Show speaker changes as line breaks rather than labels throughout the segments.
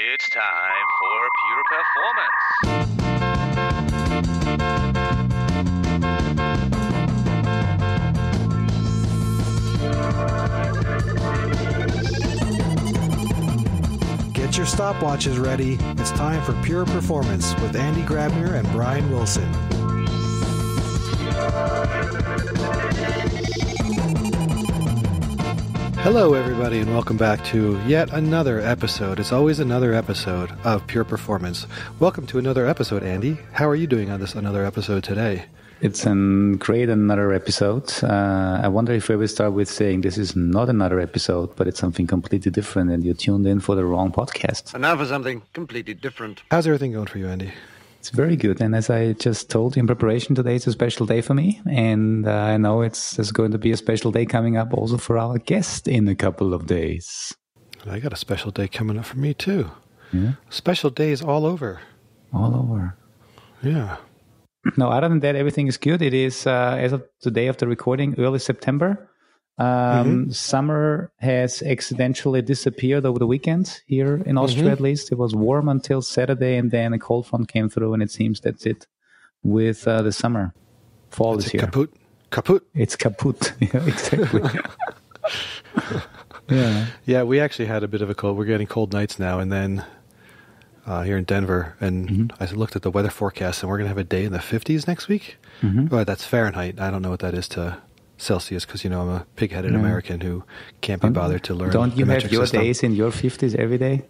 It's time for Pure Performance.
Get your stopwatches ready. It's time for Pure Performance with Andy Grabner and Brian Wilson. Hello, everybody, and welcome back to yet another episode. It's always another episode of Pure Performance. Welcome to another episode, Andy. How are you doing on this another episode today?
It's another episode. I wonder if we will start with saying this is not another episode, but it's something completely different, and you tuned in for the wrong podcast.
And now for something completely different.
How's everything going for you, Andy?
It's very good. And as I just told you in preparation, today is a special day for me. And I know there's going to be a special day coming up also for our guest in a couple of days.
I got a special day coming up for me, too.
Yeah?
Special days all over.
All over.
Yeah.
No, other than that, everything is good. It is, as of today of the recording, early September. Summer has accidentally disappeared over the weekend here in Austria, at least. It was warm until Saturday, and then a cold front came through, and it seems that's it with the summer. Fall is here.
Kaput.
It's kaput. Yeah, exactly.
Yeah, we actually had a bit of a cold. We're getting cold nights now, and then here in Denver, and I looked at the weather forecast, and we're going to have a day in the 50s next week. Well, that's Fahrenheit. I don't know what that is to Celsius, because, you know, I'm a pig-headed American who can't be bothered to learn.
Don't you have your
system.
days in your 50s every day?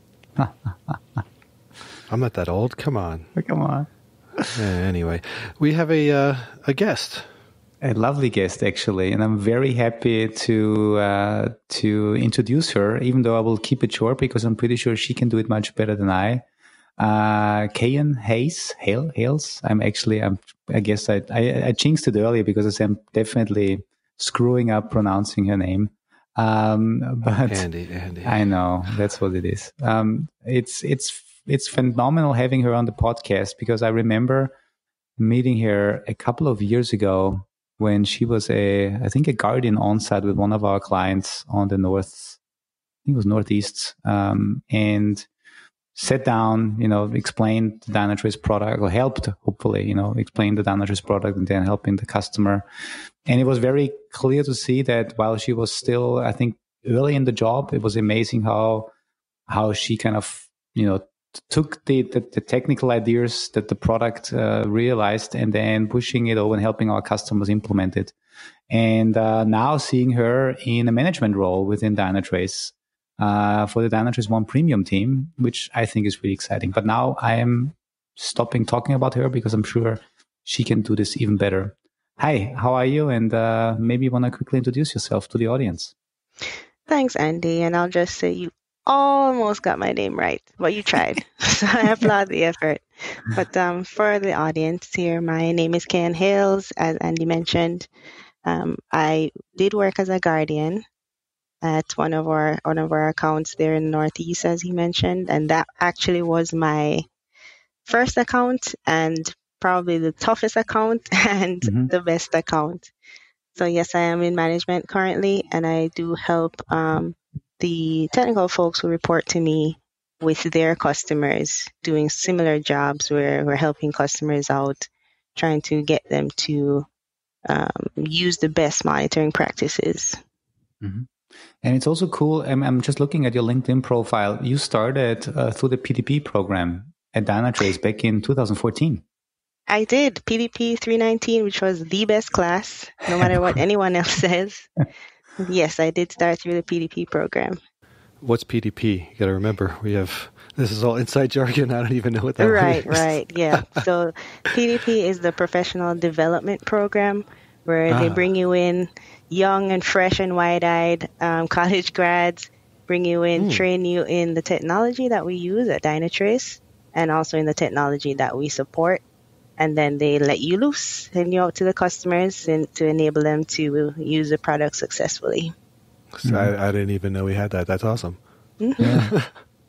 I'm not that old. Come on.
Come on.
Anyway, we have a guest.
A lovely guest, actually, and I'm very happy to introduce her, even though I will keep it short because I'm pretty sure she can do it much better than I. Kayan Hales. I guess I jinxed it earlier because I'm definitely screwing up pronouncing her name. But
Andy.
I know, that's what it is. It's phenomenal having her on the podcast because I remember meeting her a couple of years ago when she was I think a guardian on site with one of our clients on the northeast, and sat down, explained the Dynatrace product, or helped, hopefully, explain the Dynatrace product and then helping the customer. And it was very clear to see that while she was still, I think, early in the job, it was amazing how she kind of, took the technical ideas that the product realized and then pushing it over and helping our customers implement it. And now seeing her in a management role within Dynatrace, for the Dynatrace ONE Premium team, which I think is really exciting. But now I am stopping talking about her because I'm sure she can do this even better. Hi, how are you? And maybe you want to quickly introduce yourself to the audience.
Thanks, Andy. And I'll just say you almost got my name right, but you tried. So I applaud the effort. But for the audience here, my name is Kayan Hales, as Andy mentioned. I did work as a guardian at one of our accounts there in the Northeast, as he mentioned, and that actually was my first account and probably the toughest account and the best account. So yes, I am in management currently, and I do help the technical folks who report to me with their customers doing similar jobs where we're helping customers out, trying to get them to use the best monitoring practices.
And it's also cool. I'm just looking at your LinkedIn profile. You started through the PDP program at Dynatrace back in 2014.
I did. PDP 319, which was the best class, no matter what anyone else says. Yes, I did start through the PDP program.
What's PDP? You got to remember, this is all inside jargon. I don't even know what that
is.
Right,
yeah. So PDP is the professional development program where they bring you in young and fresh and wide-eyed college grads, bring you in, train you in the technology that we use at Dynatrace and also in the technology that we support. And then they let you loose, send you out to the customers and to enable them to use the product successfully.
So I didn't even know we had that. That's awesome.
Yeah.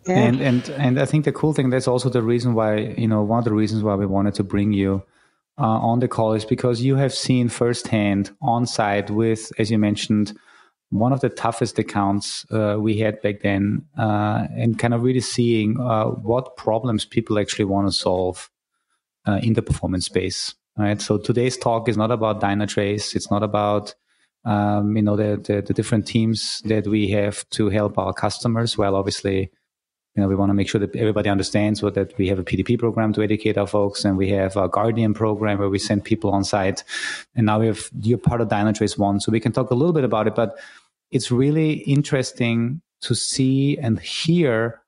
And I think the cool thing, that's also the reason why, one of the reasons why we wanted to bring you on the call is because you have seen firsthand on site with, as you mentioned, one of the toughest accounts we had back then, and kind of really seeing what problems people actually want to solve in the performance space. Right. So today's talk is not about Dynatrace. It's not about the different teams that we have to help our customers. Well, obviously, we want to make sure that everybody understands that we have a PDP program to educate our folks, and we have a Guardian program where we send people on site. And now you're part of Dynatrace ONE, so we can talk a little bit about it. But it's really interesting to see and hear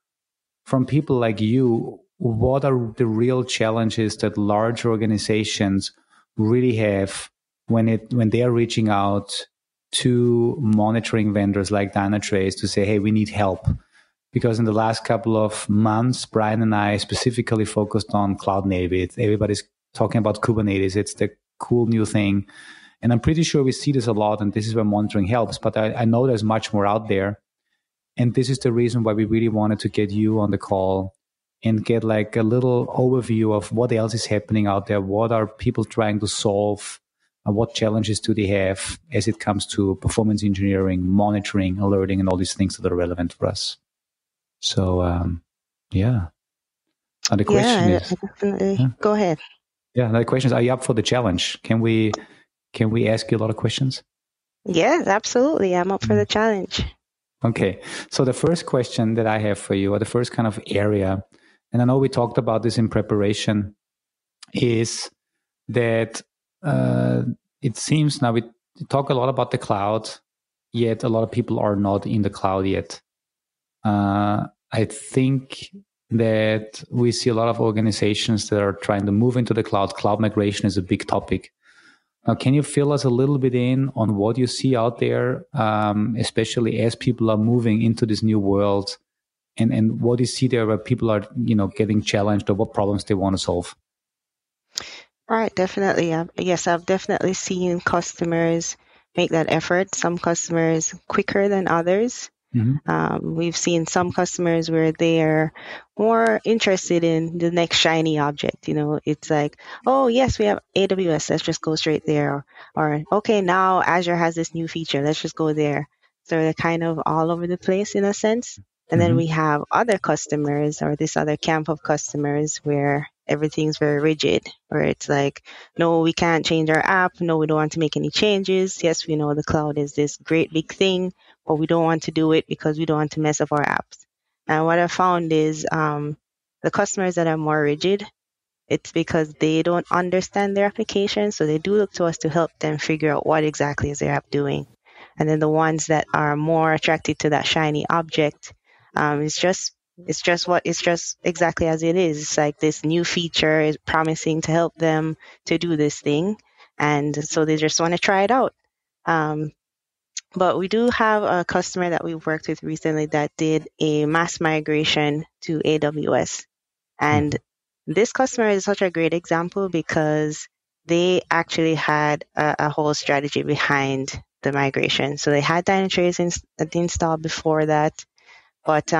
from people like you what are the real challenges that large organizations really have when they are reaching out to monitoring vendors like Dynatrace to say, hey, we need help. Because in the last couple of months, Brian and I specifically focused on cloud native. Everybody's talking about Kubernetes. It's the cool new thing. And I'm pretty sure we see this a lot, and this is where monitoring helps. But I know there's much more out there. And this is the reason why we really wanted to get you on the call and get like a little overview of what else is happening out there. What are people trying to solve? What challenges do they have as it comes to performance engineering, monitoring, alerting, and all these things that are relevant for us? So, yeah. And the question is,
definitely. Yeah. Go ahead.
Yeah, the question is, are you up for the challenge? Can we ask you a lot of questions?
Yes, absolutely. I'm up for the challenge.
Okay. So the first question that I have for you, or the first kind of area, and I know we talked about this in preparation, is that it seems now we talk a lot about the cloud, yet a lot of people are not in the cloud yet. I think that we see a lot of organizations that are trying to move into the cloud. Cloud migration is a big topic. Now, can you fill us a little bit in on what you see out there, especially as people are moving into this new world, and what you see there where people are, getting challenged, or what problems they want to solve?
All right, definitely. Yes, I've definitely seen customers make that effort. Some customers quicker than others. Mm-hmm. We've seen some customers where they're more interested in the next shiny object. It's like, oh, yes, we have AWS. Let's just go straight there. Or, okay, now Azure has this new feature. Let's just go there. So they're kind of all over the place in a sense. And then we have other customers, or this other camp of customers, where everything's very rigid, where it's like, no, we can't change our app. No, we don't want to make any changes. Yes, we know the cloud is this great big thing, but we don't want to do it because we don't want to mess up our apps. And what I found is the customers that are more rigid, it's because they don't understand their application. So they do look to us to help them figure out what exactly is their app doing. And then the ones that are more attracted to that shiny object, it's just exactly as it is. It's like this new feature is promising to help them to do this thing. And so they just want to try it out. But we do have a customer that we worked with recently that did a mass migration to AWS. And this customer is such a great example because they actually had a whole strategy behind the migration. So they had Dynatrace installed before that, but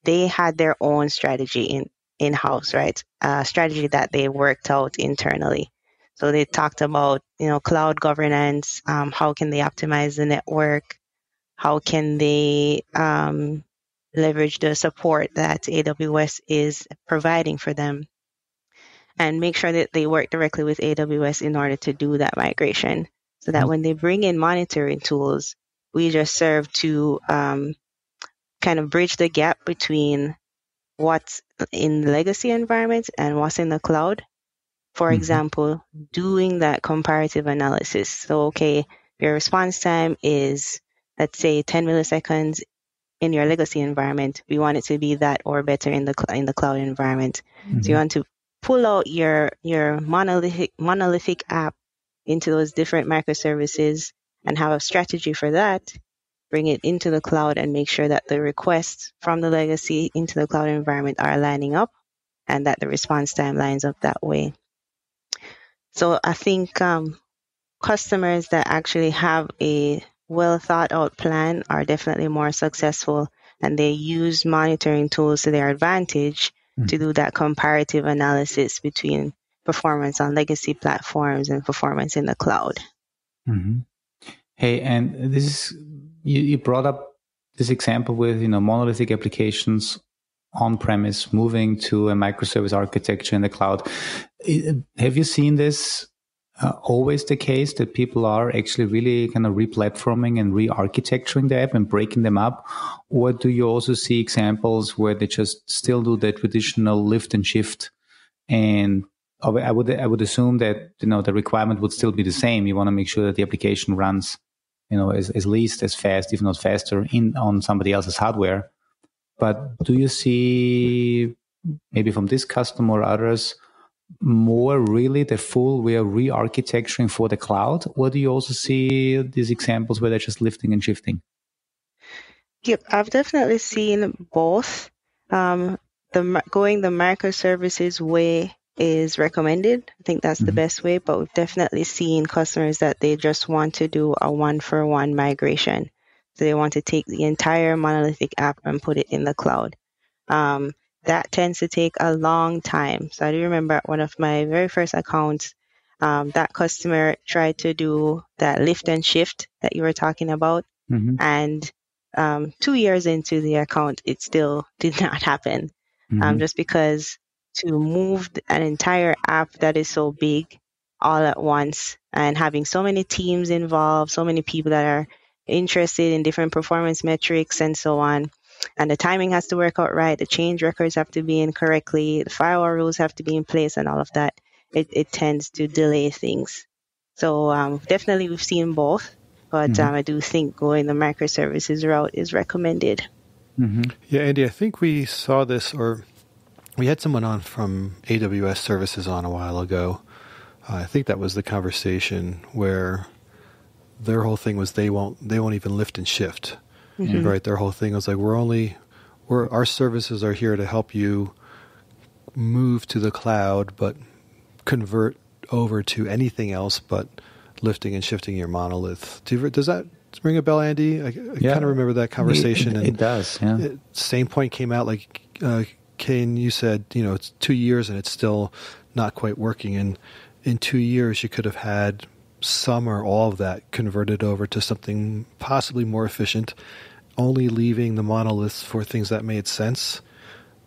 they had their own strategy in-house, right? A strategy that they worked out internally. So they talked about, cloud governance, how can they optimize the network, how can they leverage the support that AWS is providing for them, and make sure that they work directly with AWS in order to do that migration, so that when they bring in monitoring tools, we just serve to kind of bridge the gap between what's in the legacy environment and what's in the cloud. For example, doing that comparative analysis. So, okay, your response time is, let's say, 10 milliseconds in your legacy environment. We want it to be that or better in the cloud environment. So you want to pull out your monolithic app into those different microservices and have a strategy for that. Bring it into the cloud and make sure that the requests from the legacy into the cloud environment are lining up, and that the response time lines up that way. So I think customers that actually have a well thought out plan are definitely more successful, and they use monitoring tools to their advantage to do that comparative analysis between performance on legacy platforms and performance in the cloud.
Hey, and this is, you brought up this example with, monolithic applications on-premise moving to a microservice architecture in the cloud. Have you seen this always the case, that people are actually really kind of re-platforming and re-architecturing the app and breaking them up? Or do you also see examples where they just still do the traditional lift and shift? And I would assume that, the requirement would still be the same. You want to make sure that the application runs, as least as fast, if not faster, on somebody else's hardware. But do you see, maybe from this customer or others, more really the full way of re-architecturing for the cloud? Or do you also see these examples where they're just lifting and shifting?
Yep, I've definitely seen both. Going the microservices way is recommended. I think that's the best way, but we've definitely seen customers that they just want to do a one-for-one migration. So they want to take the entire monolithic app and put it in the cloud. That tends to take a long time. So I do remember at one of my very first accounts, that customer tried to do that lift and shift that you were talking about. And 2 years into the account, it still did not happen. Just because to move an entire app that is so big all at once and having so many teams involved, so many people that are interested in different performance metrics and so on. And the timing has to work out right. The change records have to be in correctly. The firewall rules have to be in place and all of that. It tends to delay things. So definitely we've seen both, but I do think going the microservices route is recommended.
Yeah, Andy, I think we saw this, or we had someone on from AWS Services on a while ago. I think that was the conversation where their whole thing was they won't even lift and shift. Right, their whole thing was like, our services are here to help you move to the cloud, but convert over to anything else but lifting and shifting your monolith. Does that ring a bell, Andy? I kind of remember that conversation.
It does, yeah.
Same point came out, like Kayan, you said, it's 2 years and it's still not quite working. And in 2 years, you could have had some or all of that converted over to something possibly more efficient, only leaving the monoliths for things that made sense,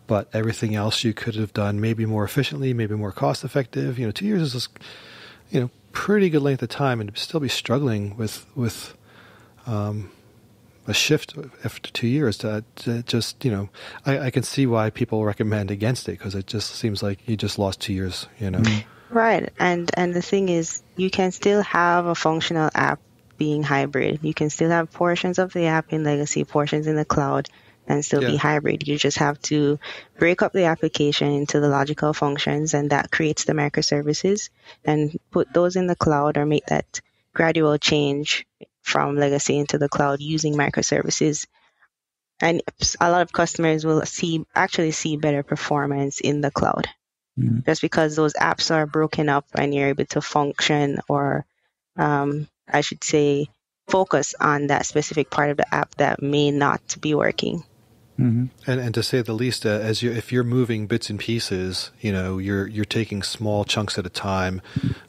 but everything else you could have done maybe more efficiently, maybe more cost effective. 2 years is pretty good length of time, and to still be struggling with a shift after 2 years to just, I can see why people recommend against it, because it just seems like you just lost 2 years,
Right. And the thing is, you can still have a functional app being hybrid. You can still have portions of the app in legacy, portions in the cloud, and still be hybrid. You just have to break up the application into the logical functions, and that creates the microservices, and put those in the cloud, or make that gradual change from legacy into the cloud using microservices. And a lot of customers will actually see better performance in the cloud. Just because those apps are broken up and you're able to function, or I should say focus on that specific part of the app that may not be working.
And to say the least, if you're moving bits and pieces, you're taking small chunks at a time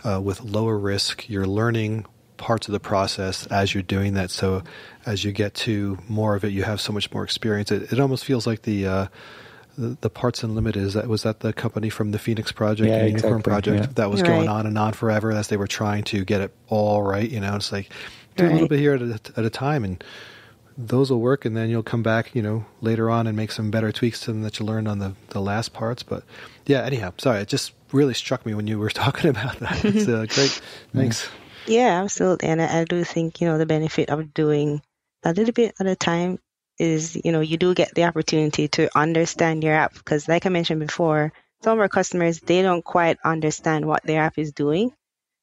with lower risk. You're learning parts of the process as you're doing that. So as you get to more of it, you have so much more experience. It almost feels like the Parts Unlimited, was that the company from the Phoenix Project, the Unicorn Project, that was going on and on forever as they were trying to get it all right. It's like do a little bit here at a time, and those will work, and then you'll come back, later on and make some better tweaks to them that you learned on the last parts. But yeah, anyhow, sorry, it just really struck me when you were talking about that. It's great. Thanks.
Yeah, absolutely. And I do think, the benefit of doing a little bit at a time is, you do get the opportunity to understand your app, because like I mentioned before, some of our customers, they don't quite understand what their app is doing.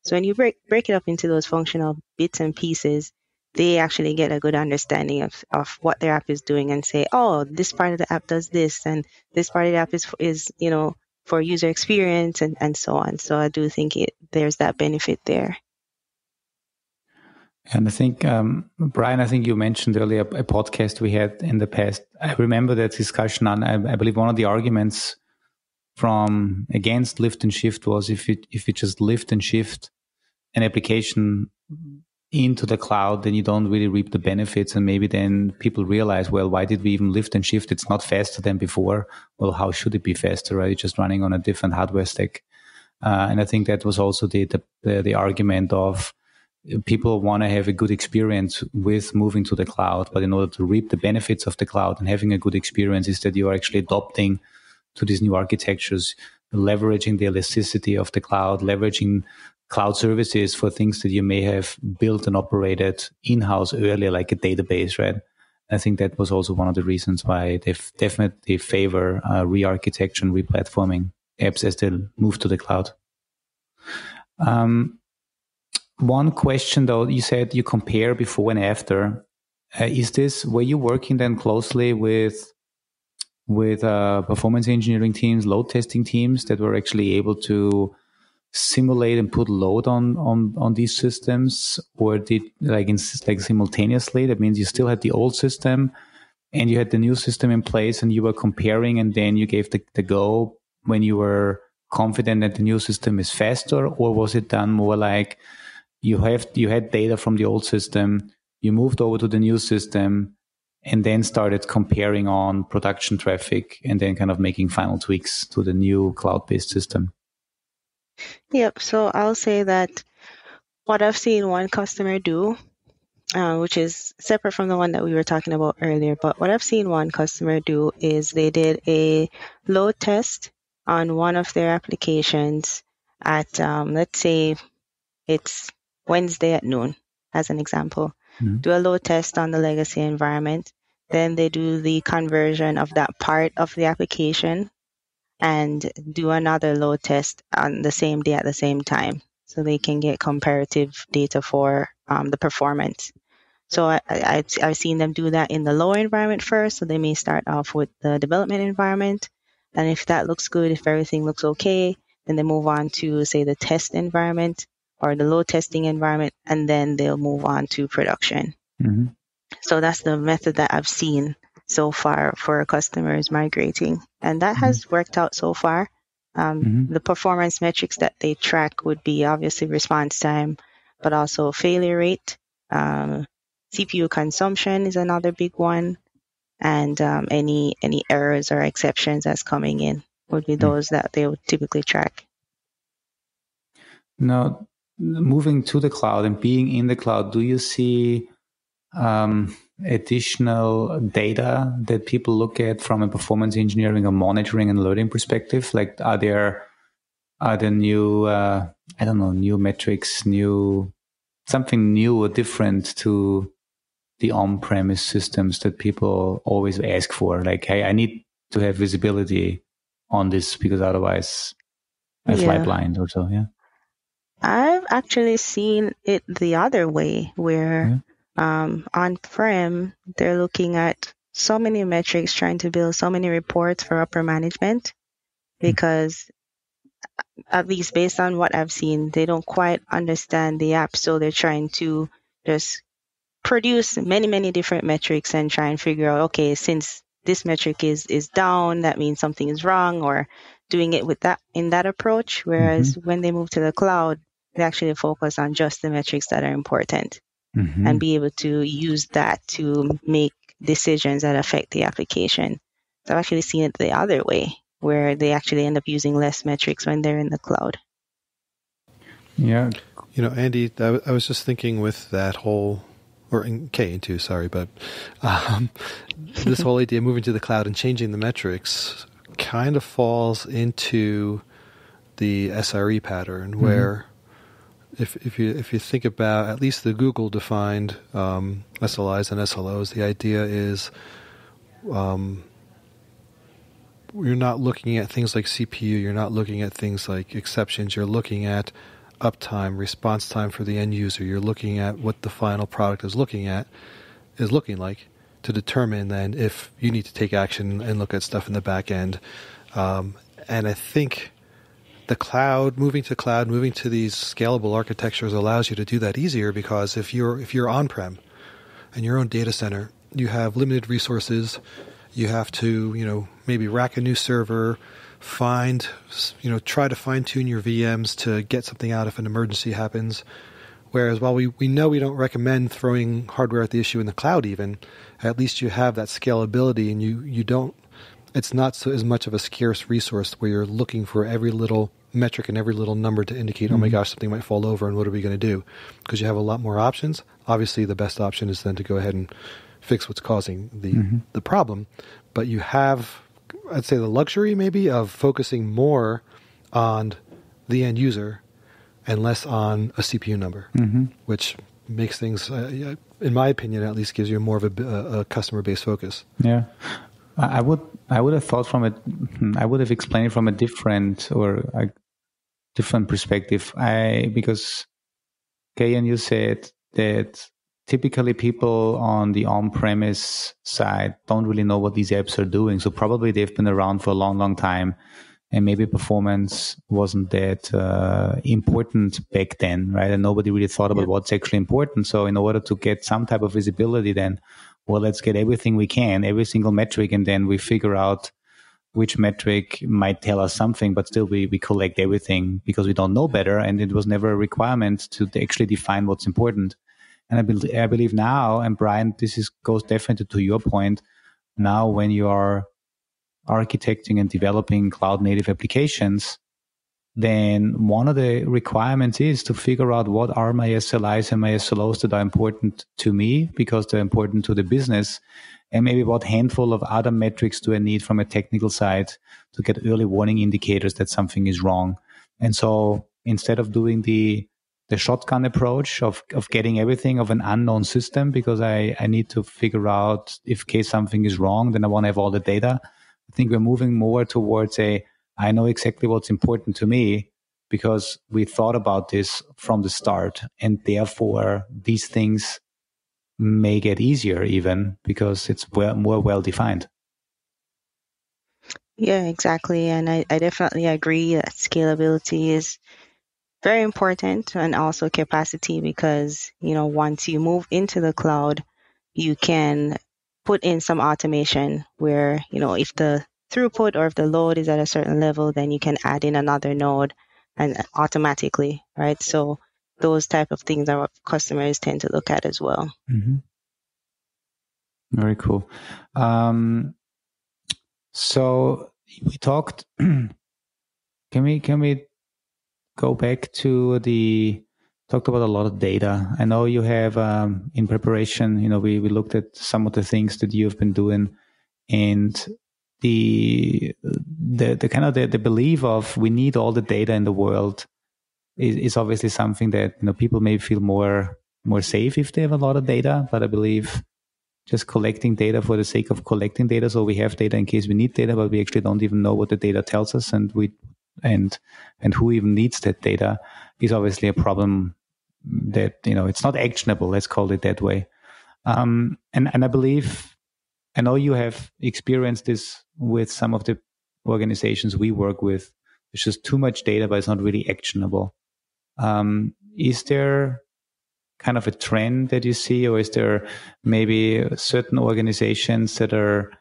So when you break it up into those functional bits and pieces, they actually get a good understanding of what their app is doing, and say, oh, this part of the app does this, and this part of the app is for user experience, and so on. So I do think there's that benefit there.
And I think, Brian, I think you mentioned earlier a podcast we had in the past. I remember that discussion on, I believe one of the arguments from against lift and shift was if you just lift and shift an application into the cloud, then you don't really reap the benefits. And maybe then people realize, well, why did we even lift and shift? It's not faster than before. Well, how should it be faster, right? It's just running on a different hardware stack. And I think that was also the argument of people want to have a good experience with moving to the cloud. But in order to reap the benefits of the cloud and having a good experience is that you are actually adopting to these new architectures, leveraging the elasticity of the cloud, leveraging cloud services for things that you may have built and operated in-house earlier, like a database, right? I think that was also one of the reasons why they definitely favor re-architecture and re-platforming apps as they move to the cloud. One question, though, you said you compare before and after. Were you working then closely with performance engineering teams, load testing teams that were actually able to simulate and put load on these systems, or did like simultaneously? That means you still had the old system and you had the new system in place, and you were comparing, and then you gave the go when you were confident that the new system is faster, or was it done more like you had data from the old system, you moved over to the new system, and then started comparing on production traffic and then kind of making final tweaks to the new cloud-based system?
Yep. So I'll say that what I've seen one customer do, which is separate from the one that we were talking about earlier, but what I've seen one customer do is they did a load test on one of their applications at, let's say it's Wednesday at noon, as an example.
Mm-hmm.
Do a load test on the legacy environment. Then they do the conversion of that part of the application and do another load test on the same day at the same time, so they can get comparative data for the performance. So I've seen them do that in the lower environment first. So they may start off with the development environment. And if that looks good, if everything looks okay, then they move on to, say, the test environment or the load testing environment, and then they'll move on to production.
Mm-hmm.
So that's the method that I've seen so far for customers migrating. And that has worked out so far. The performance metrics that they track would be obviously response time, but also failure rate. CPU consumption is another big one. And any errors or exceptions that's coming in would be those that they would typically track.
Now, moving to the cloud and being in the cloud, do you see additional data that people look at from a performance engineering or monitoring and alerting perspective? Like, are there new, new metrics, something new or different to the on-premise systems that people always ask for? Like, hey, I need to have visibility on this because otherwise I fly blind or so, yeah.
I've actually seen it the other way, where on-prem, they're looking at so many metrics, trying to build so many reports for upper management, because at least based on what I've seen, they don't quite understand the app. So they're trying to just produce many, many different metrics and try and figure out, okay, since this metric is down, that means something is wrong, or doing it with that in that approach. Whereas when they move to the cloud, they actually focus on just the metrics that are important and be able to use that to make decisions that affect the application. So I've actually seen it the other way, where they actually end up using less metrics when they're in the cloud.
Yeah.
You know, Andy, I was just thinking with that whole, or in K too, sorry, but this whole idea of moving to the cloud and changing the metrics kind of falls into the SRE pattern, where if you think about at least the Google defined SLIs and SLOs, the idea is you're not looking at things like CPU, you're not looking at things like exceptions, you're looking at uptime, response time for the end user, you're looking at what the final product is looking like to determine then if you need to take action and look at stuff in the back end. And I think the cloud, moving to these scalable architectures allows you to do that easier, because if you're on-prem in your own data center, you have limited resources. You have to, maybe rack a new server, try to fine-tune your VMs to get something out if an emergency happens. Whereas while we know we don't recommend throwing hardware at the issue in the cloud even, at least you have that scalability and you don't, it's not so as much of a scarce resource where you're looking for every little metric and every little number to indicate, oh my gosh, something might fall over and what are we going to do? Because you have a lot more options. Obviously, the best option is then to go ahead and fix what's causing the problem. But you have, I'd say, the luxury maybe of focusing more on the end user and less on a CPU number, which makes things, in my opinion, at least gives you more of a customer-based focus.
Yeah. I would have thought I would have explained it from a different perspective. Because Kayan, you said that typically people on the on-premise side don't really know what these apps are doing. So probably they've been around for a long, long time, and maybe performance wasn't that important back then, right? And nobody really thought about what's actually important. So in order to get some type of visibility, then, well, let's get everything we can, every single metric, and then we figure out which metric might tell us something, but still we collect everything because we don't know better, and it was never a requirement to actually define what's important. And I believe now, and Brian, goes definitely to your point, now when you are architecting and developing cloud-native applications, then one of the requirements is to figure out what are my SLIs and my SLOs that are important to me because they're important to the business, and maybe what handful of other metrics do I need from a technical side to get early warning indicators that something is wrong. And so instead of doing the shotgun approach of getting everything of an unknown system because I need to figure out if case something is wrong, then I want to have all the data. I think we're moving more towards I know exactly what's important to me because we thought about this from the start, and therefore these things may get easier even because it's more well-defined.
Yeah, exactly. And I definitely agree that scalability is very important, and also capacity, because, once you move into the cloud, you can put in some automation where, if the throughput or if the load is at a certain level, then you can add in another node and automatically, right? So those type of things are what customers tend to look at as well.
Mm-hmm. Very cool. So we talked, can we go back to talked about a lot of data. I know you have, in preparation, we looked at some of the things that you've been doing, and the kind of the belief of we need all the data in the world is obviously something that, people may feel more safe if they have a lot of data, but I believe just collecting data for the sake of collecting data. So we have data in case we need data, but we actually don't even know what the data tells us, and who even needs that data is obviously a problem that, it's not actionable. Let's call it that way. And I believe, I know you have experienced this with some of the organizations we work with. There's just too much data, but it's not really actionable. Is there kind of a trend that you see, or is there maybe certain organizations that are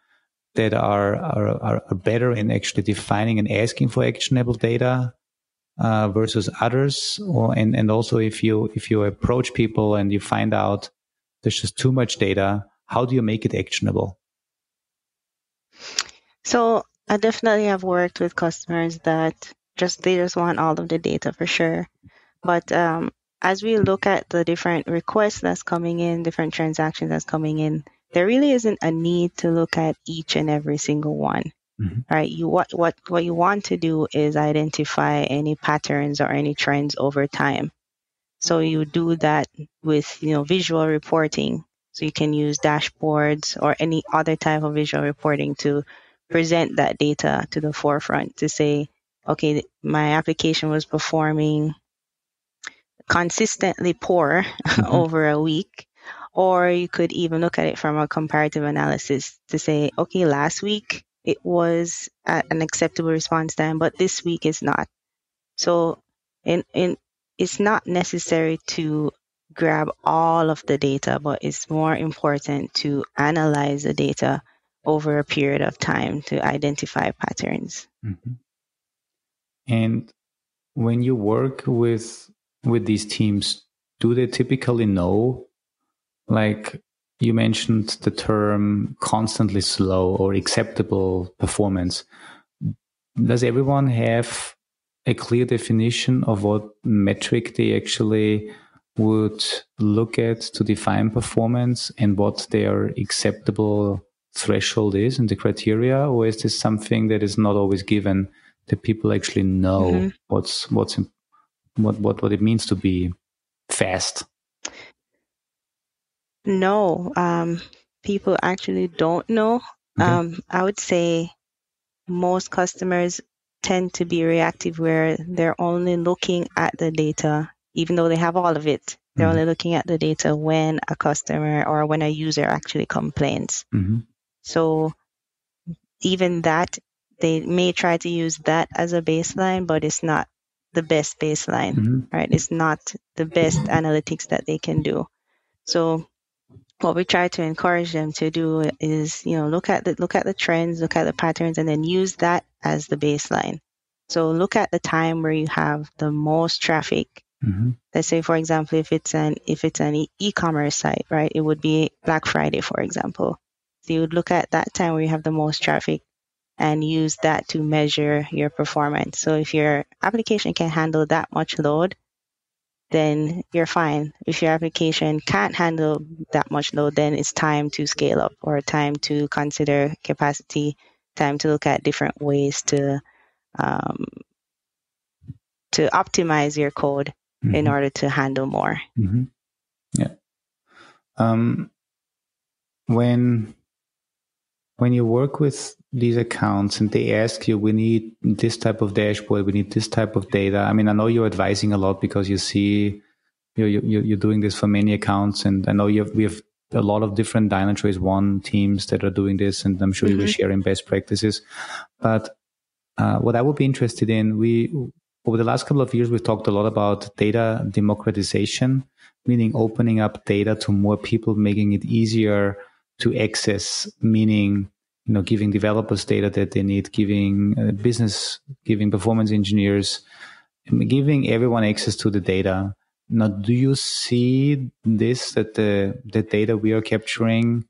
better in actually defining and asking for actionable data versus others? And also, if you approach people and you find out there's just too much data, how do you make it actionable?
So I definitely have worked with customers that they just want all of the data for sure. But as we look at the different requests that's coming in, different transactions that's coming in, there really isn't a need to look at each and every single one. Mm-hmm. Right? What you want to do is identify any patterns or any trends over time. So you do that with visual reporting. So you can use dashboards or any other type of visual reporting to present that data to the forefront to say, okay, my application was performing consistently poor over a week. Or you could even look at it from a comparative analysis to say, okay, last week it was at an acceptable response time, but this week is not. So it's not necessary to grab all of the data, but it's more important to analyze the data over a period of time to identify patterns.
Mm-hmm. And when you work with these teams, do they typically know, like you mentioned the term constantly slow or acceptable performance? Does everyone have a clear definition of what metric they actually would look at to define performance and what their acceptable threshold is and the criteria? Or is this something that is not always given, that people actually know what it means to be fast?
No, people actually don't know.
Okay.
I would say most customers tend to be reactive, where they're only looking at the data, even though they have all of it. They're only looking at the data when a customer or when a user actually complains. So even that, they may try to use that as a baseline, but it's not the best baseline, right? It's not the best analytics that they can do. So what we try to encourage them to do is, look at the trends, look at the patterns, and then use that as the baseline. So look at the time where you have the most traffic. Let's say, for example, if it's an e-commerce site, right? It would be Black Friday, for example. So you would look at that time where you have the most traffic and use that to measure your performance. So if your application can handle that much load, then you're fine. If your application can't handle that much load, then it's time to scale up, or time to consider capacity, time to look at different ways to optimize your code in order to handle more.
Yeah. When you work with these accounts and they ask you, we need this type of dashboard, we need this type of data. I mean, I know you're advising a lot because you see you're doing this for many accounts, and I know we have a lot of different Dynatrace ONE teams that are doing this, and I'm sure you were sharing best practices. But what I would be interested in, over the last couple of years, we've talked a lot about data democratization, meaning opening up data to more people, making it easier to access, meaning, giving developers data that they need, giving business, giving performance engineers, giving everyone access to the data. Now, do you see this, that the data we are capturing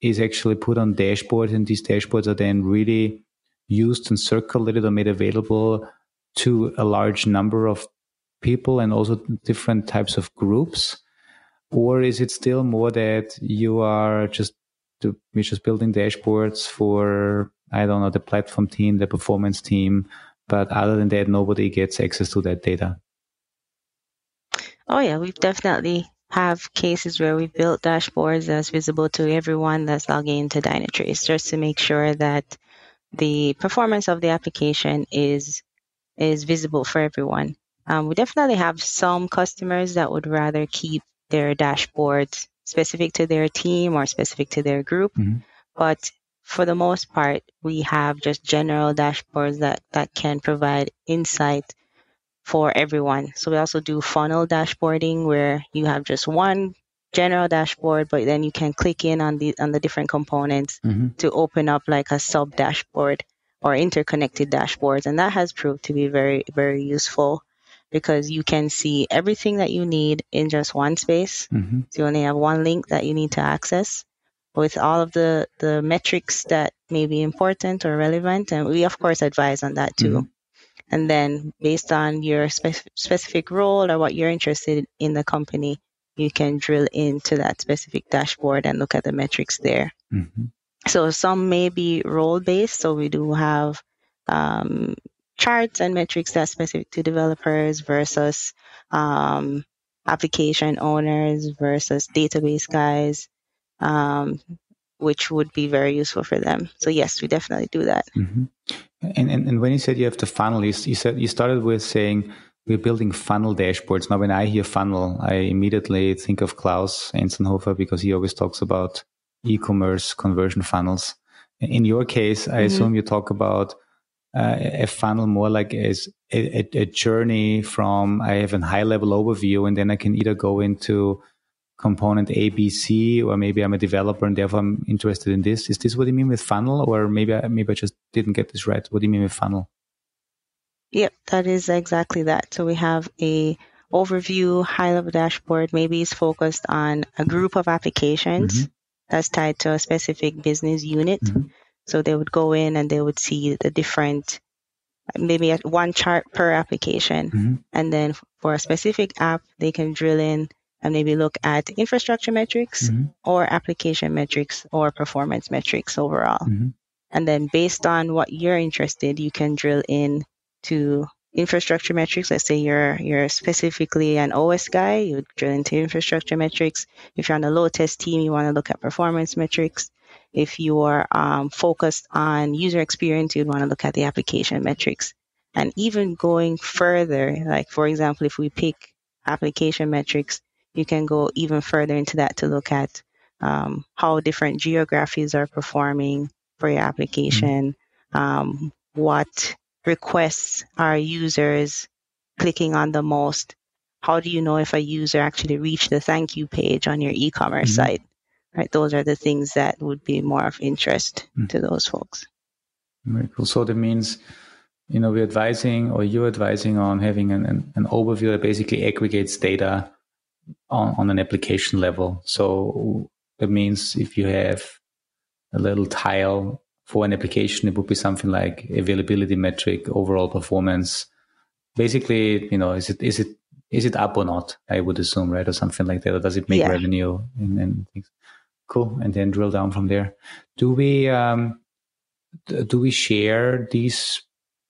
is actually put on dashboards, and these dashboards are then really used and circulated or made available to a large number of people and also different types of groups? Or is it still more that we're just building dashboards for, I don't know, the platform team, the performance team, but other than that, nobody gets access to that data?
Oh yeah, we've definitely have cases where we've built dashboards that's visible to everyone that's logging into Dynatrace, just to make sure that the performance of the application is visible for everyone. We definitely have some customers that would rather keep their dashboards specific to their team or specific to their group. But for the most part, we have just general dashboards that can provide insight for everyone. So we also do funnel dashboarding, where you have just one general dashboard, but then you can click in on the different components to open up like a sub dashboard or interconnected dashboards. And that has proved to be very, very useful, because you can see everything that you need in just one space. So you only have one link that you need to access, with all of the metrics that may be important or relevant. And we, of course, advise on that too. And then based on your specific role or what you're interested in the company, you can drill into that specific dashboard and look at the metrics there. So some may be role-based. So we do have charts and metrics that's specific to developers versus application owners versus database guys, which would be very useful for them. So yes, we definitely do that.
And when you said you have the funnel, you said you started with saying we're building funnel dashboards. Now, when I hear funnel, I immediately think of Klaus Enzenhofer, because he always talks about e-commerce conversion funnels. In your case, I assume you talk about a funnel more like as a journey from, I have a high-level overview, and then I can either go into component A, B, C, or maybe I'm a developer and therefore I'm interested in this. Is this what you mean with funnel? Or maybe I just didn't get this right. What do you mean with funnel?
Yep, that is exactly that. So we have overview, high-level dashboard maybe is focused on a group of applications that's tied to a specific business unit. So they would go in and they would see the different, maybe one chart per application. And then for a specific app, they can drill in and maybe look at infrastructure metrics or application metrics or performance metrics overall. And then based on what you're interested, you can drill in to infrastructure metrics. Let's say you're specifically an OS guy, you would drill into infrastructure metrics. If you're on a low test team, you want to look at performance metrics. If you are focused on user experience, you'd want to look at the application metrics. And even going further, like for example, if we pick application metrics, you can go even further into that to look at how different geographies are performing for your application, what requests are users clicking on the most, how do you know if a user actually reached the thank you page on your e-commerce site, right? Those are the things that would be more of interest to those folks.
Very cool. So that means, we're advising, or you're advising on having an overview that basically aggregates data on an application level. So that means if you have a little tile for an application, it would be something like availability metric, overall performance. Basically, is it up or not? I would assume, right, or something like that. Or does it make revenue and things? Cool. And then drill down from there. Do we share these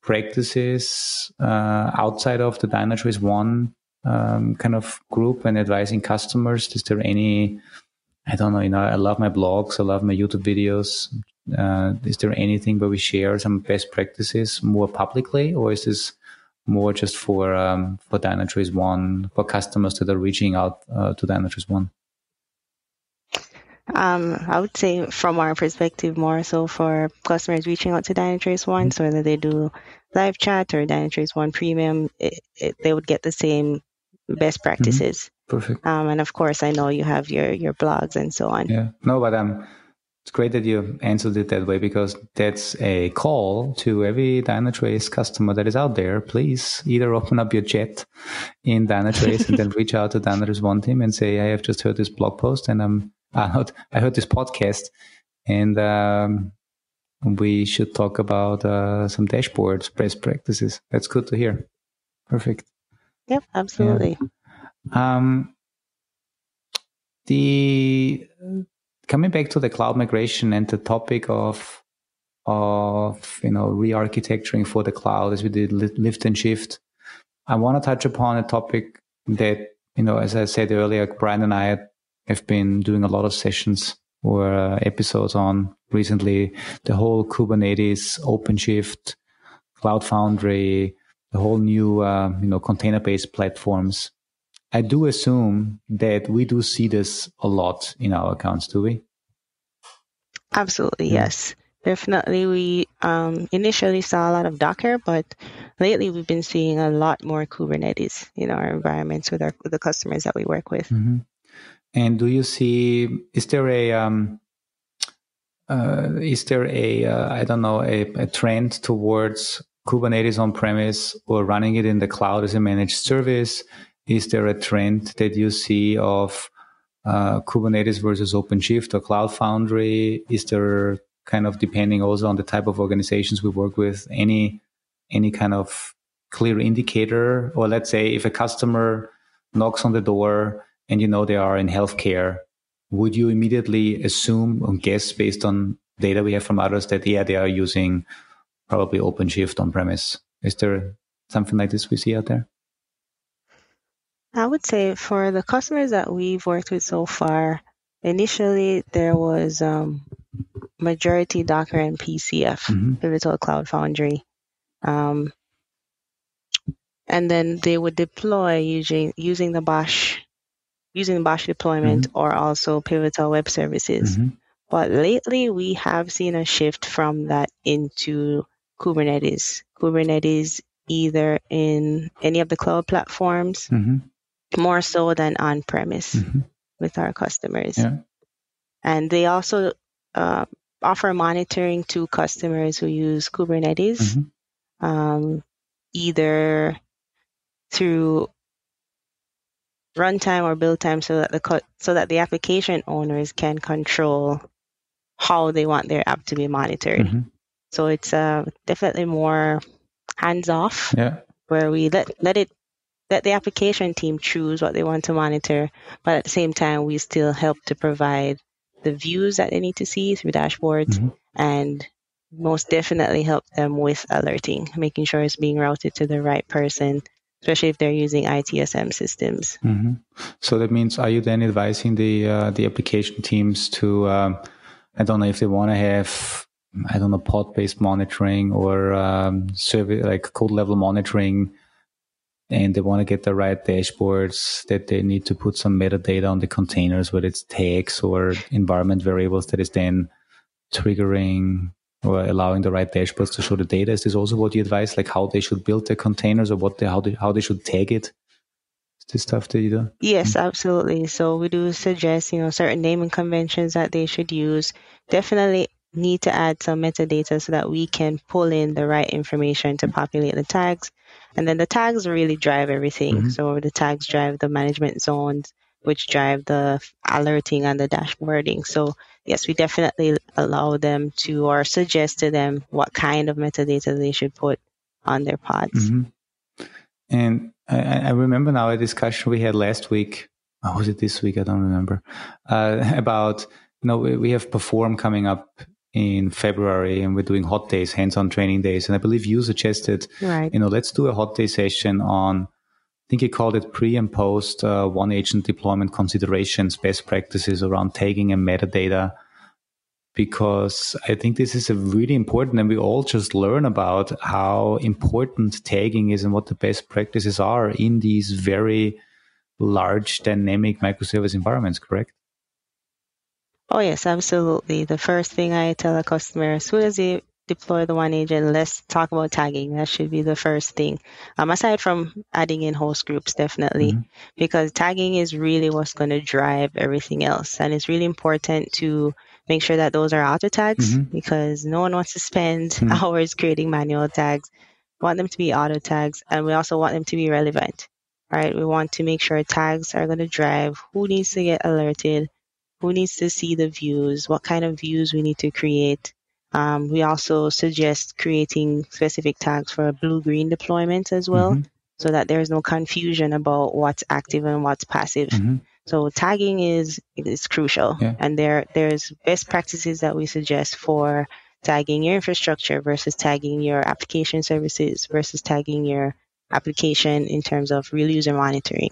practices outside of the Dynatrace ONE kind of group and advising customers? Is there any? I don't know, I love my blogs, I love my YouTube videos. Is there anything where we share some best practices more publicly, or is this more just for Dynatrace ONE, for customers that are reaching out to Dynatrace ONE?
I would say from our perspective, more so for customers reaching out to Dynatrace ONE, so whether they do live chat or Dynatrace ONE Premium, they would get the same best practices.
Perfect.
And of course, I know you have your blogs and so on.
Yeah. No, but it's great that you answered it that way, because that's a call to every Dynatrace customer that is out there. Please either open up your chat in Dynatrace and then reach out to Dynatrace ONE team and say, I have just heard this blog post and I heard this podcast, and we should talk about some dashboards, best practices. That's good to hear. Perfect.
Yep, absolutely.
Yeah. Coming back to the cloud migration and the topic of re-architecturing for the cloud, as we did lift and shift, I want to touch upon a topic that, as I said earlier, Brian and I have been doing a lot of sessions or episodes on recently, the whole Kubernetes OpenShift, Cloud Foundry, the whole new container-based platforms. I do assume that we do see this a lot in our accounts, do we?
Absolutely, yes. Definitely. We initially saw a lot of Docker, but lately we've been seeing a lot more Kubernetes in our environments with the customers that we work with.
And do you see, is there a trend towards Kubernetes on-premise or running it in the cloud as a managed service? Is there a trend that you see of Kubernetes versus OpenShift or Cloud Foundry? Is there, kind of depending also on the type of organizations we work with, any kind of clear indicator? Or let's say if a customer knocks on the door and they are in healthcare, would you immediately assume or guess based on data we have from others that they are using probably OpenShift on-premise? Is there something like this we see out there?
I would say for the customers that we've worked with so far, initially there was majority Docker and PCF, Pivotal Cloud Foundry. And then they would deploy using the Bash deployment or also Pivotal Web Services. But lately we have seen a shift from that into Kubernetes. Kubernetes either in any of the cloud platforms, more so than on-premise with our customers. Yeah. And they also offer monitoring to customers who use Kubernetes, either through runtime or build time so that the application owners can control how they want their app to be monitored.
Mm-hmm.
So it's definitely more hands-off, where we let the application team choose what they want to monitor, but at the same time, we still help to provide the views that they need to see through dashboards, and most definitely help them with alerting, making sure it's being routed to the right person, especially if they're using ITSM systems.
Mm-hmm. So that means, are you then advising the application teams to, I don't know if they want to have, I don't know, pod-based monitoring or service like code level monitoring, and they want to get the right dashboards, that they need to put some metadata on the containers, whether it's tags or environment variables that is then triggering or allowing the right dashboards to show the data. Is this also what you advise, like how they should build their containers or how they should tag it? Is this stuff that you do?
Yes, absolutely. So we do suggest, certain naming conventions that they should use. Definitely need to add some metadata so that we can pull in the right information to populate the tags. And then the tags really drive everything. So the tags drive the management zones, which drive the alerting and the dashboarding. So yes, we definitely allow them to, or suggest to them what kind of metadata they should put on their pods.
And I remember now a discussion we had last week. Or was it this week? I don't remember. About, we have Perform coming up in February, and we're doing hot days, hands-on training days. And I believe you suggested, let's do a hot day session on, I think you called it pre and post one agent deployment considerations, best practices around tagging and metadata, because I think this is a really important, and we all just learn about how important tagging is and what the best practices are in these very large dynamic microservice environments, correct?
Oh, yes, absolutely. The first thing I tell a customer, as soon as they deploy the one agent, let's talk about tagging. That should be the first thing. Aside from adding in host groups, definitely, because tagging is really what's going to drive everything else. And it's really important to make sure that those are auto tags, because no one wants to spend hours creating manual tags. We want them to be auto tags, and we also want them to be relevant, right? We want to make sure tags are going to drive who needs to get alerted, who needs to see the views, what kind of views we need to create. We also suggest creating specific tags for blue-green deployments as well, so that there's no confusion about what's active and what's passive. So tagging is crucial, and there's best practices that we suggest for tagging your infrastructure versus tagging your application services versus tagging your application in terms of real user monitoring,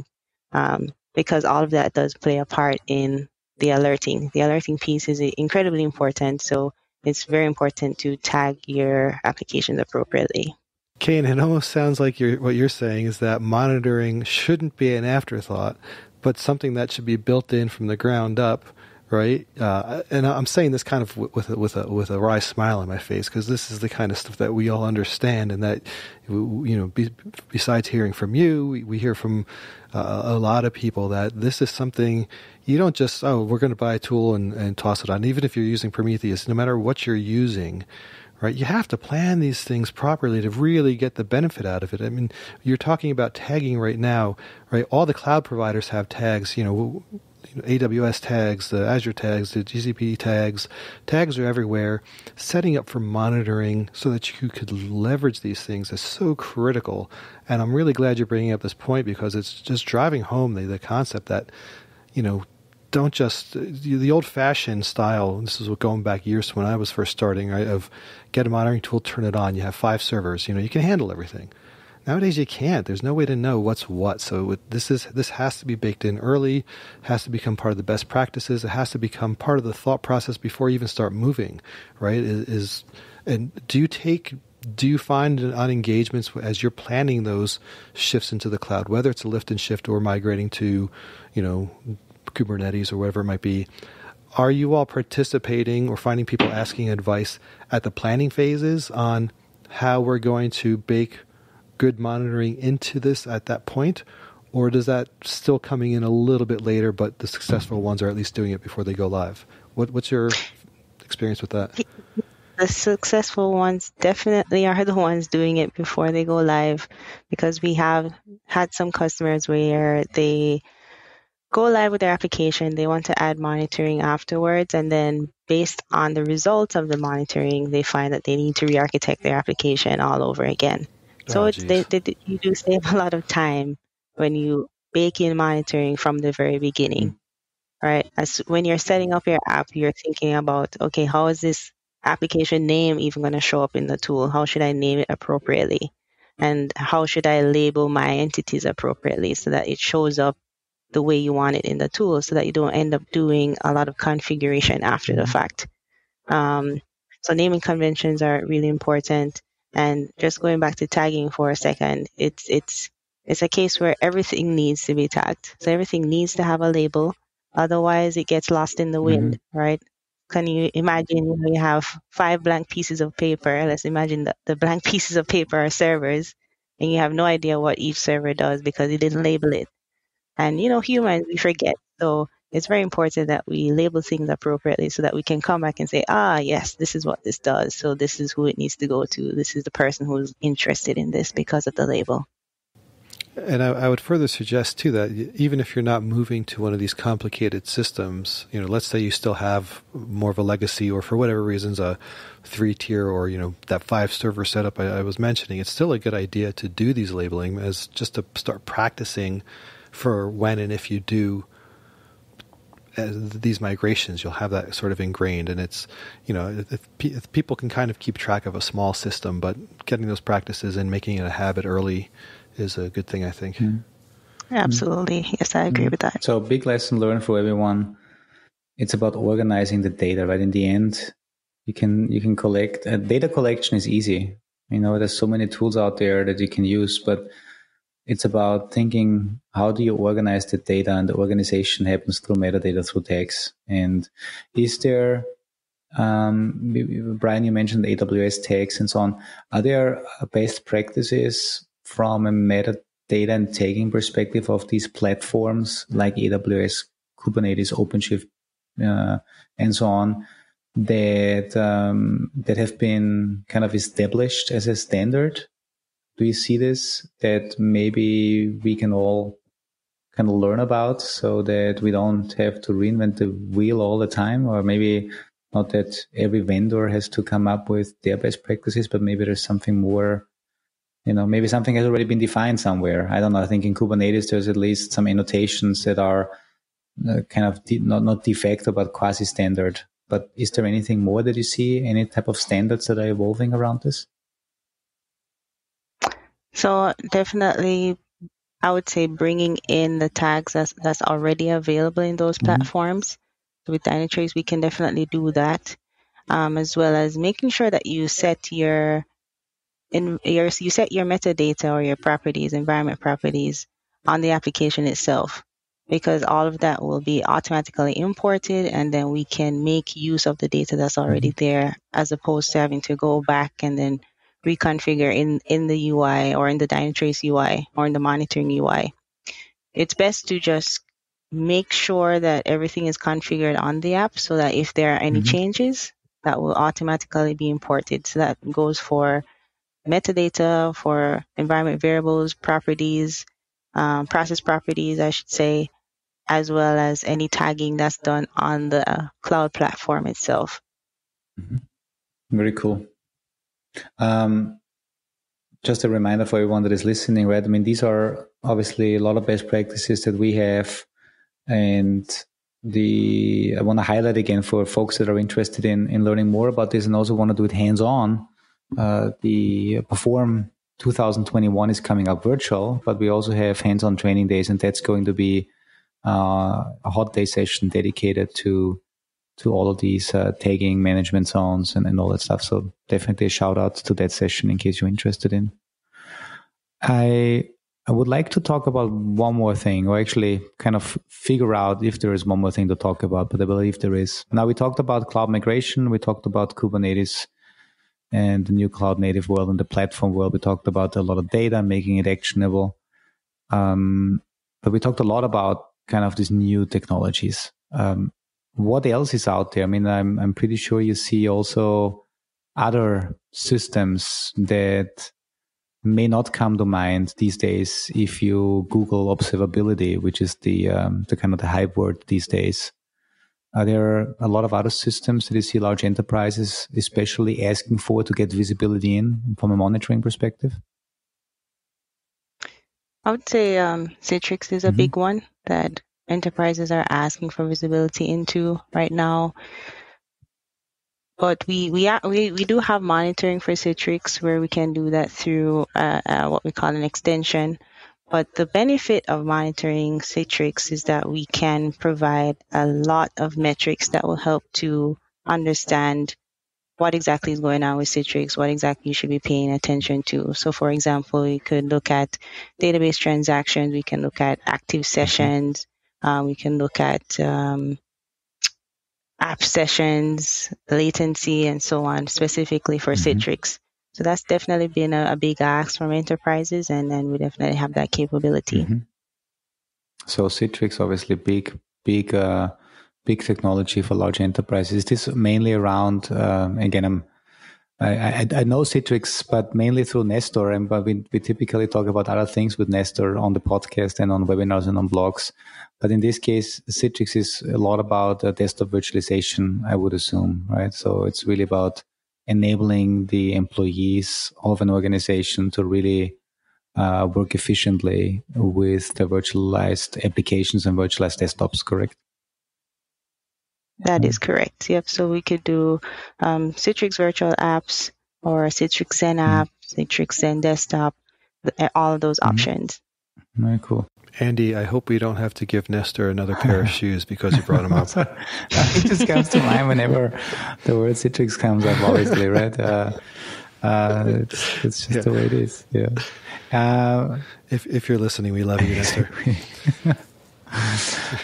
because all of that does play a part in the alerting. The alerting piece is incredibly important, so it's very important to tag your applications appropriately.
Kayan, it almost sounds like what you're saying is that monitoring shouldn't be an afterthought, but something that should be built in from the ground up, right? And I'm saying this kind of with a wry smile on my face, because this is the kind of stuff that we all understand, and that, besides hearing from you, we hear from a lot of people that this is something you don't just, we're going to buy a tool and toss it on. Even if you're using Prometheus, no matter what you're using, right, you have to plan these things properly to really get the benefit out of it. I mean, you're talking about tagging right now, right? All the cloud providers have tags, AWS tags, the Azure tags, the GCP tags. Tags are everywhere. Setting up for monitoring so that you could leverage these things is so critical. And I'm really glad you're bringing up this point, because it's just driving home the concept that, don't just, the old-fashioned style, this is going back years to when I was first starting, right, of get a monitoring tool, turn it on, you have 5 servers, you can handle everything. Nowadays you can't. There's no way to know what's what. So this has to be baked in early, has to become part of the best practices. It has to become part of the thought process before you even start moving, right? And do you find on engagements as you're planning those shifts into the cloud, whether it's a lift and shift or migrating to, Kubernetes or whatever it might be, are you all participating or finding people asking advice at the planning phases on how we're going to bake good monitoring into this at that point? Or does that still coming in a little bit later, but the successful ones are at least doing it before they go live? What's your experience with that?
The successful ones definitely are the ones doing it before they go live, because we have had some customers where they go live with their application, they want to add monitoring afterwards, and then based on the results of the monitoring, they find that they need to re-architect their application all over again. So you do save a lot of time when you bake in monitoring from the very beginning, right? As when you're setting up your app, you're thinking about, okay, how is this application name even going to show up in the tool? How should I name it appropriately? And how should I label my entities appropriately so that it shows up the way you want it in the tool, so that you don't end up doing a lot of configuration after the fact. So naming conventions are really important. And just going back to tagging for a second, it's a case where everything needs to be tagged. So everything needs to have a label. Otherwise, it gets lost in the wind, right? Can you imagine you have 5 blank pieces of paper? Let's imagine that the blank pieces of paper are servers, and you have no idea what each server does because you didn't label it. And, humans, we forget. So it's very important that we label things appropriately so that we can come back and say, yes, this is what this does. So this is who it needs to go to. This is the person who's interested in this because of the label.
And I would further suggest, too, that even if you're not moving to one of these complicated systems, let's say you still have more of a legacy or for whatever reasons a 3-tier or, that 5-server setup I was mentioning, it's still a good idea to do these labeling as just to start practicing for when and if you do these migrations. You'll have that sort of ingrained. And it's, if people can kind of keep track of a small system, but getting those practices and making it a habit early is a good thing, I think.
Absolutely. Yes, I agree with that.
So big lesson learned for everyone. It's about organizing the data, right? In the end, you can collect. Data collection is easy. There's so many tools out there that you can use, but it's about thinking, how do you organize the data? And the organization happens through metadata, through tags. And is there, Brian, you mentioned AWS tags and so on. Are there best practices from a metadata and tagging perspective of these platforms like AWS, Kubernetes, OpenShift, and so on, that have been kind of established as a standard? Do you see this, that maybe we can all kind of learn about so that we don't have to reinvent the wheel all the time? Or maybe not that every vendor has to come up with their best practices, but maybe there's something more, maybe something has already been defined somewhere. I don't know. I think in Kubernetes, there's at least some annotations that are kind of not de facto, but quasi-standard. But is there anything more that you see, any type of standards that are evolving around this?
So definitely, I would say bringing in the tags that's already available in those platforms. So with Dynatrace, we can definitely do that, as well as making sure that you set your metadata or your properties, environment properties on the application itself, because all of that will be automatically imported, and then we can make use of the data that's already there, as opposed to having to go back and then reconfigure in the UI or in the Dynatrace UI or in the monitoring UI. It's best to just make sure that everything is configured on the app so that if there are any changes, that will automatically be imported. So that goes for metadata, for environment variables, properties, process properties, I should say, as well as any tagging that's done on the cloud platform itself.
Very cool. Just a reminder for everyone that is listening, right? I mean, these are obviously a lot of best practices that we have. And I want to highlight again for folks that are interested in learning more about this and also want to do it hands-on. The Perform 2021 is coming up virtual, but we also have hands-on training days, and that's going to be a hot day session dedicated to all of these tagging management zones and all that stuff. So definitely a shout out to that session in case you're interested in. I would like to talk about one more thing, or actually kind of figure out if there is one more thing to talk about, but I believe there is. Now, we talked about cloud migration. We talked about Kubernetes and the new cloud native world and the platform world. We talked about a lot of data, making it actionable. But we talked a lot about kind of these new technologies. What else is out there? I mean, I'm pretty sure you see also other systems that may not come to mind these days if you Google observability, which is the kind of the hype word these days. Are there a lot of other systems that you see large enterprises especially asking for to get visibility in from a monitoring perspective?
I would say Citrix is a big one that enterprises are asking for visibility into right now. But we do have monitoring for Citrix where we can do that through what we call an extension. But the benefit of monitoring Citrix is that we can provide a lot of metrics that will help to understand what exactly is going on with Citrix, what exactly you should be paying attention to. So, for example, we could look at database transactions, we can look at active sessions, we can look at app sessions, latency, and so on, specifically for Citrix. So that's definitely been a big ask from enterprises, and then we definitely have that capability.
So Citrix, obviously, big technology for large enterprises. Is this mainly around? Again, I know Citrix, but mainly through Nestor, but we typically talk about other things with Nestor on the podcast and on webinars and on blogs. But in this case, Citrix is a lot about desktop virtualization, I would assume, right? So it's really about enabling the employees of an organization to really work efficiently with the virtualized applications and virtualized desktops, correct?
That is correct. Yep. So we could do Citrix virtual apps or Citrix Zen app, Citrix Zen desktop, all of those options.
Very cool.
Andy, I hope we don't have to give Nestor another pair of shoes because you brought him up.
It just comes to mind whenever the word Citrix comes up, obviously, right? It's just the way it is. Yeah.
If you're listening, we love you, Nestor.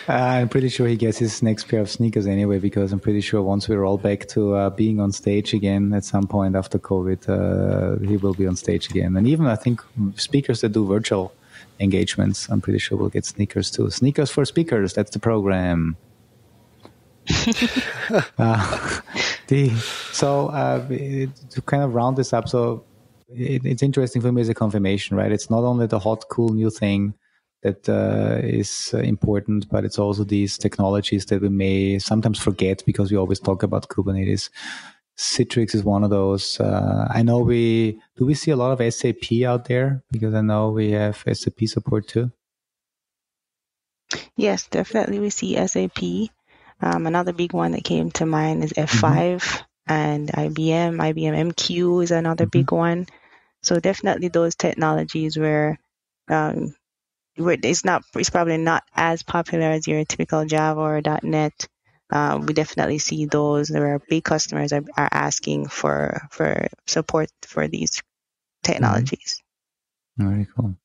I'm pretty sure he gets his next pair of sneakers anyway, because I'm pretty sure once we're all back to being on stage again at some point after COVID, he will be on stage again. And even I think speakers that do virtual engagements, I'm pretty sure we'll get sneakers too. Sneakers for speakers, that's the program. To kind of round this up, so it's interesting for me as a confirmation, right? It's not only the hot, cool new thing that is important, but it's also these technologies that we may sometimes forget because we always talk about Kubernetes. Citrix is one of those. I know do we see a lot of SAP out there? Because I know we have SAP support too.
Yes, definitely we see SAP. Another big one that came to mind is F5 and IBM. IBM MQ is another big one. So definitely those technologies where it's probably not as popular as your typical Java or .NET. We definitely see those where big customers are asking for support for these technologies.
Very cool.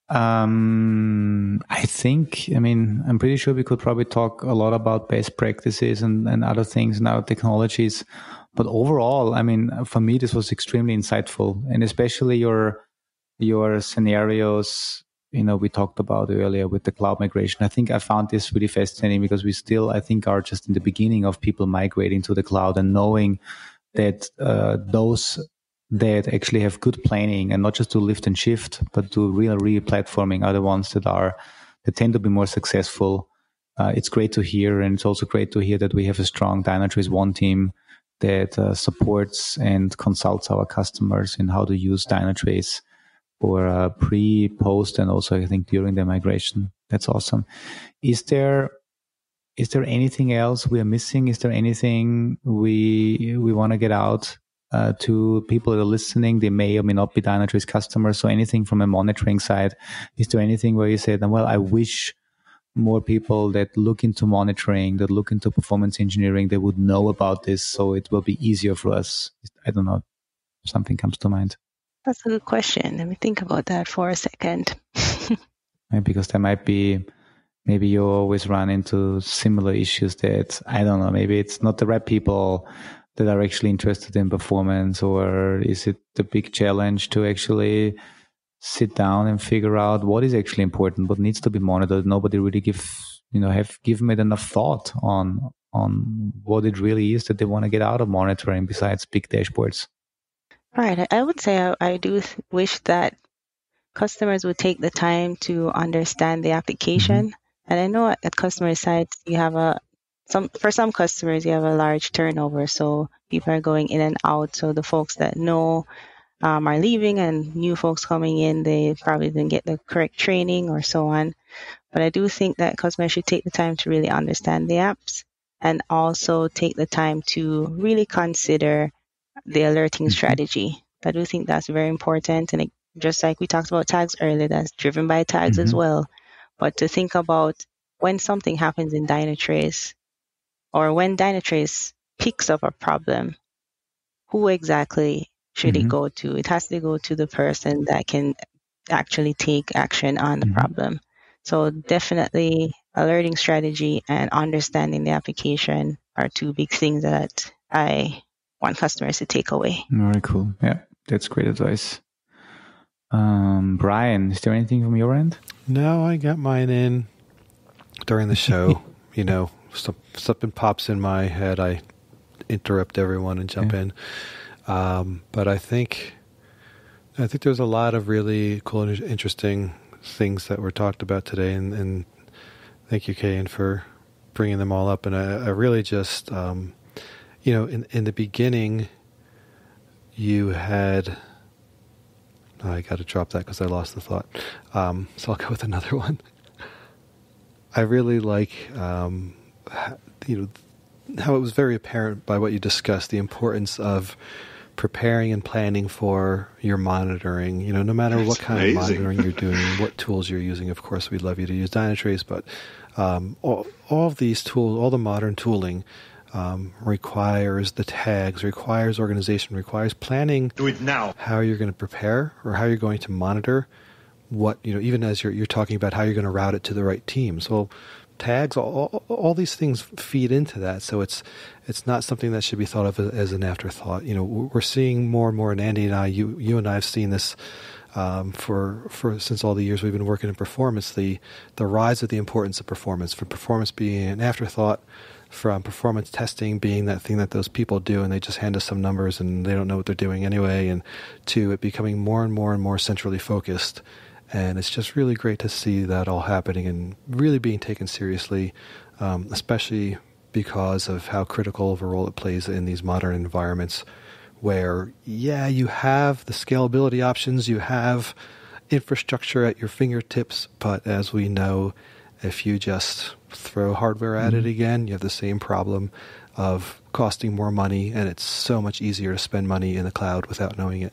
I'm pretty sure we could probably talk a lot about best practices and other things and other technologies. But overall, for me, this was extremely insightful, and especially your scenarios, we talked about earlier with the cloud migration. I think I found this really fascinating because we still, I think, are just in the beginning of people migrating to the cloud and knowing that those that actually have good planning and not just do lift and shift, but do real re-platforming are the ones that tend to be more successful. It's great to hear, and it's also great to hear that we have a strong Dynatrace ONE team that supports and consults our customers in how to use Dynatrace for pre, post, and also I think during the migration. That's awesome. Is there anything else we are missing? Is there anything we want to get out to people that are listening? They may or may not be Dynatrace customers. So anything from a monitoring side, is there anything where you say, well, I wish more people that look into monitoring, that look into performance engineering, they would know about this, so it will be easier for us? I don't know. Something comes to mind.
That's a good question. Let me think about that for a second.
Because there might be, maybe you always run into similar issues that, I don't know, maybe it's not the right people that are actually interested in performance, or is it the big challenge to actually sit down and figure out what is actually important, what needs to be monitored? Nobody really have given it enough thought on what it really is that they want to get out of monitoring besides big dashboards.
Right. I would say I do wish that customers would take the time to understand the application. And I know at customer sites you have for some customers you have a large turnover, so people are going in and out. So the folks that know are leaving, and new folks coming in, they probably didn't get the correct training or so on. But I do think that customers should take the time to really understand the apps and also take the time to really consider the alerting strategy. I do think that's very important. And just like we talked about tags earlier, that's driven by tags as well. But to think about when something happens in Dynatrace or when Dynatrace picks up a problem, who exactly should it go to? It has to go to the person that can actually take action on the problem. So definitely alerting strategy and understanding the application are two big things that I want customers to take away.
Very cool. Yeah, that's great advice. Brian, is there anything from your end?
No, I got mine in during the show. You know, something pops in my head. I interrupt everyone and jump in. But I think there's a lot of really cool and interesting things that were talked about today, and thank you, Kayan, for bringing them all up. And I really just, in the beginning, you had. I got to drop that because I lost the thought. So I'll go with another one. I really like, how it was very apparent by what you discussed, the importance of preparing and planning for your monitoring. You know, no matter what kind of monitoring you're doing, what tools you're using. Of course, we'd love you to use Dynatrace, but all of these tools, all the modern tooling, requires the tags, requires organization, requires planning.
Do it now.
How you're going to prepare or how you're going to monitor what, even as you're talking about how you're going to route it to the right team. So tags, all these things feed into that. So it's not something that should be thought of as an afterthought. You know, we're seeing more and more, and Andy and I, you and I have seen this for since all the years we've been working in performance, the rise of the importance of performance, from performance being an afterthought, from performance testing being that thing that those people do and they just hand us some numbers and they don't know what they're doing anyway, and to it becoming more and more and more centrally focused. And it's just really great to see that all happening and really being taken seriously, especially because of how critical of a role it plays in these modern environments where, you have the scalability options, you have infrastructure at your fingertips, but as we know, if you just throw hardware at it again, you have the same problem of costing more money, and it's so much easier to spend money in the cloud without knowing it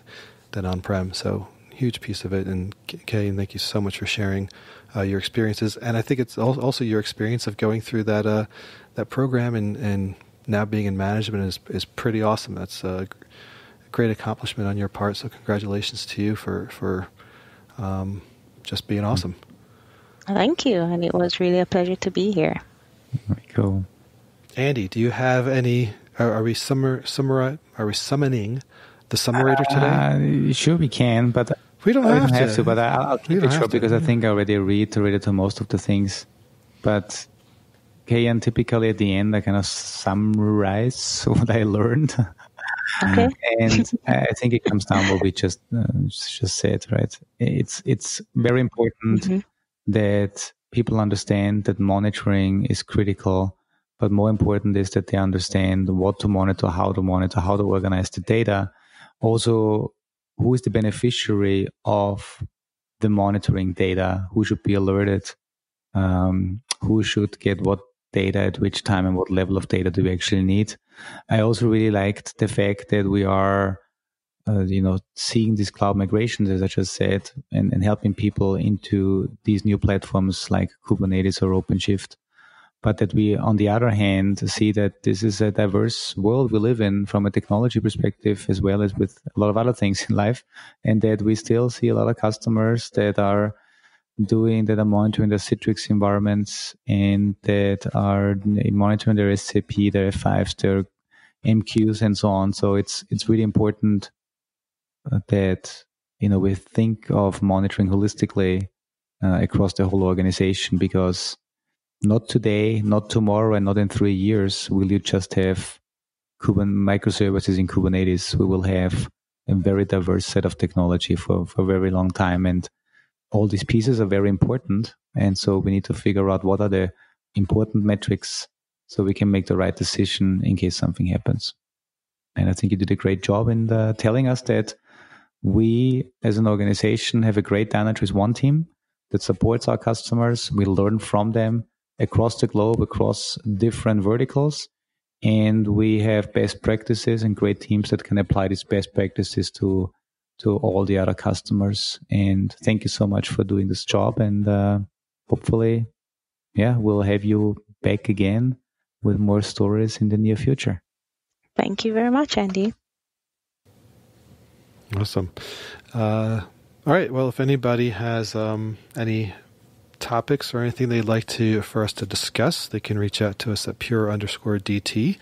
than on-prem. So huge piece of it. And Kayan, thank you so much for sharing your experiences. And I think it's also your experience of going through that program and now being in management is pretty awesome. That's a great accomplishment on your part. So congratulations to you for just being awesome.
Thank you, and it was really a pleasure to be here.
Very cool.
Andy, do you have any? Are we summoning the summarator today?
Sure, we can, but
we don't have to.
But I'll keep it short because I think I already reiterated to most of the things. But Kayan, typically at the end, I kind of summarize what I learned.
Okay.
And I think it comes down to what we just said, right? It's very important that people understand that monitoring is critical, but more important is that they understand what to monitor, how to organize the data. Also, who is the beneficiary of the monitoring data, who should be alerted, who should get what data at which time and what level of data do we actually need. I also really liked the fact that we are seeing these cloud migrations, as I just said, and helping people into these new platforms like Kubernetes or OpenShift. But that we, on the other hand, see that this is a diverse world we live in from a technology perspective, as well as with a lot of other things in life. And that we still see a lot of customers that are monitoring their Citrix environments and that are monitoring their SAP, their F5s, their MQs, and so on. So it's really important that we think of monitoring holistically across the whole organization, because not today, not tomorrow, and not in 3 years will you just have microservices in Kubernetes. We will have a very diverse set of technology for a very long time. And all these pieces are very important. And so we need to figure out what are the important metrics so we can make the right decision in case something happens. And I think you did a great job in telling us that we, as an organization, have a great Dynatrace ONE team that supports our customers. We learn from them across the globe, across different verticals. And we have best practices and great teams that can apply these best practices to all the other customers. And thank you so much for doing this job. And hopefully, we'll have you back again with more stories in the near future.
Thank you very much, Andy.
Awesome. All right. Well, if anybody has any topics or anything they'd like for us to discuss, they can reach out to us at pure_DT.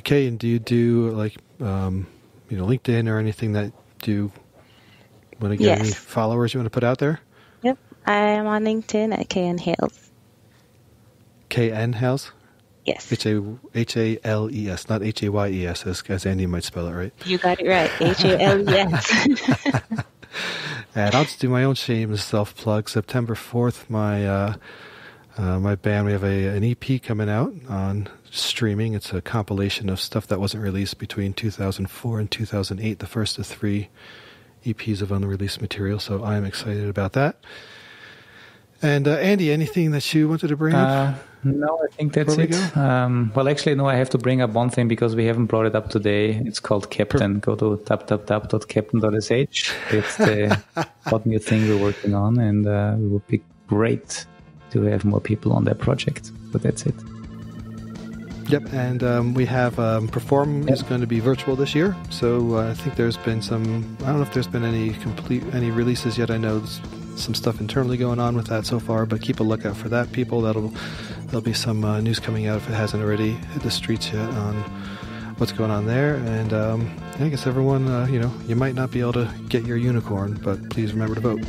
Kayan, do you do LinkedIn or anything that you want to get any followers you want to put out there?
Yep. I am on LinkedIn at Kayan Hales.
Kayan Hales?
Yes.
Hales, not Hayes, as Andy might spell it, right?
You got it right. Hales.
And I'll just do my own shameless self-plug. September 4th, my band, we have an EP coming out on streaming. It's a compilation of stuff that wasn't released between 2004 and 2008, the first of 3 EPs of unreleased material. So I'm excited about that. And Andy, anything that you wanted to bring up?
No, I think that's it. Well, actually, no, I have to bring up one thing because we haven't brought it up today. It's called Captain. Go to www.captain.sh. It's the hot new thing we're working on, and it would be great to have more people on that project. But that's it.
Yep, and we have Perform is going to be virtual this year. So I think there's been I don't know if there's been any releases yet. I know there's some stuff internally going on with that so far, but keep a lookout for that, people. There'll be some news coming out if it hasn't already hit the streets yet on what's going on there. And I guess everyone, you might not be able to get your unicorn, but please remember to vote.